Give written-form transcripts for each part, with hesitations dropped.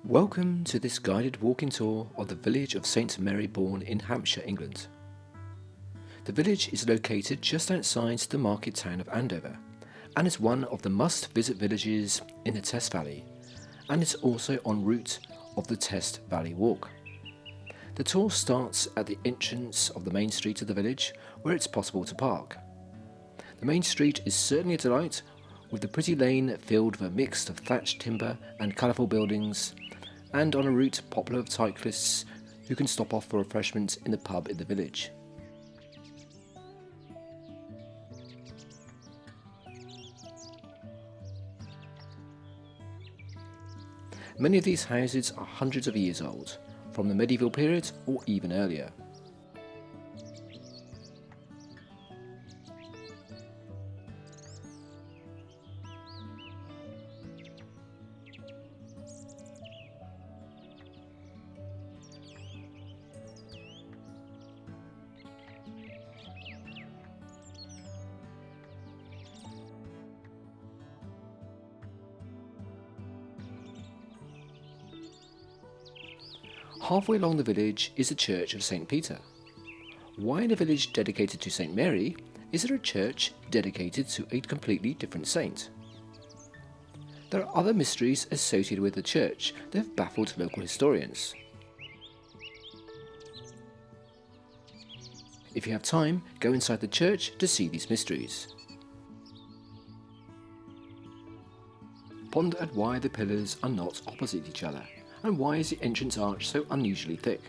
Welcome to this guided walking tour of the village of St Mary Bourne in Hampshire, England. The village is located just outside the market town of Andover and is one of the must-visit villages in the Test Valley, and it's also en route of the Test Valley Walk. The tour starts at the entrance of the main street of the village, where it's possible to park. The main street is certainly a delight, with the pretty lane filled with a mix of thatched timber and colourful buildings, and on a route popular with cyclists who can stop off for refreshments in the pub in the village. Many of these houses are hundreds of years old, from the medieval period or even earlier. Halfway along the village is the church of St Peter. Why in a village dedicated to St Mary is there a church dedicated to a completely different saint? There are other mysteries associated with the church that have baffled local historians. If you have time, go inside the church to see these mysteries. Ponder at why the pillars are not opposite each other. And why is the entrance arch so unusually thick?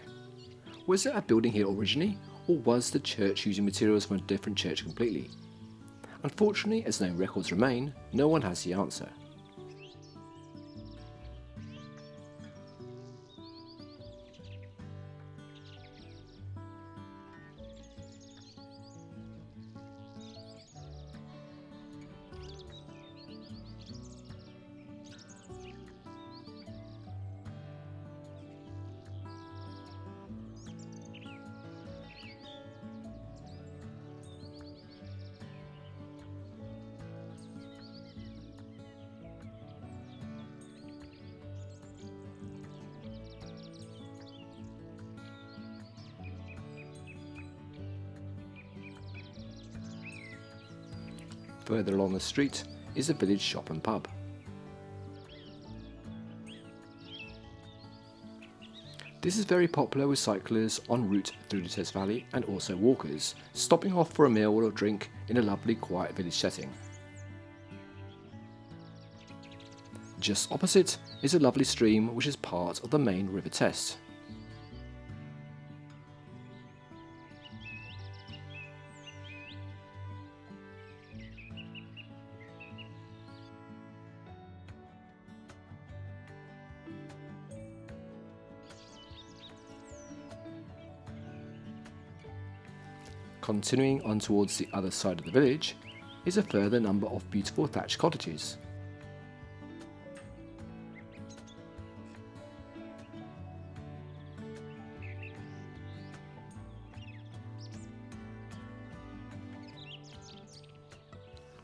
Was there a building here originally, or was the church using materials from a different church completely? Unfortunately, as no records remain, no one has the answer. Further along the street is the village shop and pub. This is very popular with cyclists en route through the Test Valley, and also walkers, stopping off for a meal or a drink in a lovely quiet village setting. Just opposite is a lovely stream which is part of the main River Test. Continuing on towards the other side of the village is a further number of beautiful thatched cottages.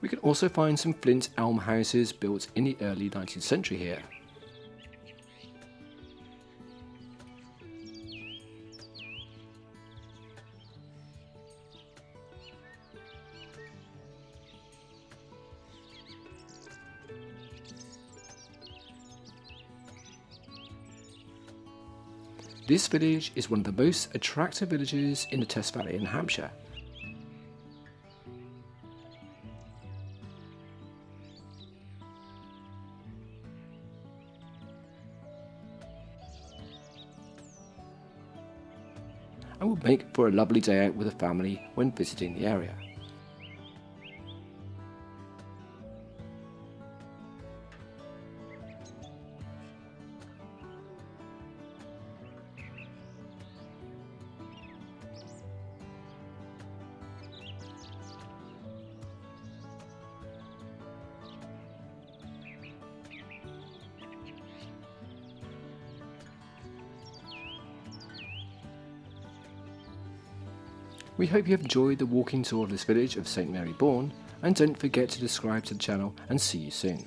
We can also find some flint elm houses built in the early 19th century here. This village is one of the most attractive villages in the Test Valley in Hampshire. And will make for a lovely day out with the family when visiting the area. We hope you have enjoyed the walking tour of this village of St Mary Bourne, and don't forget to subscribe to the channel, and see you soon.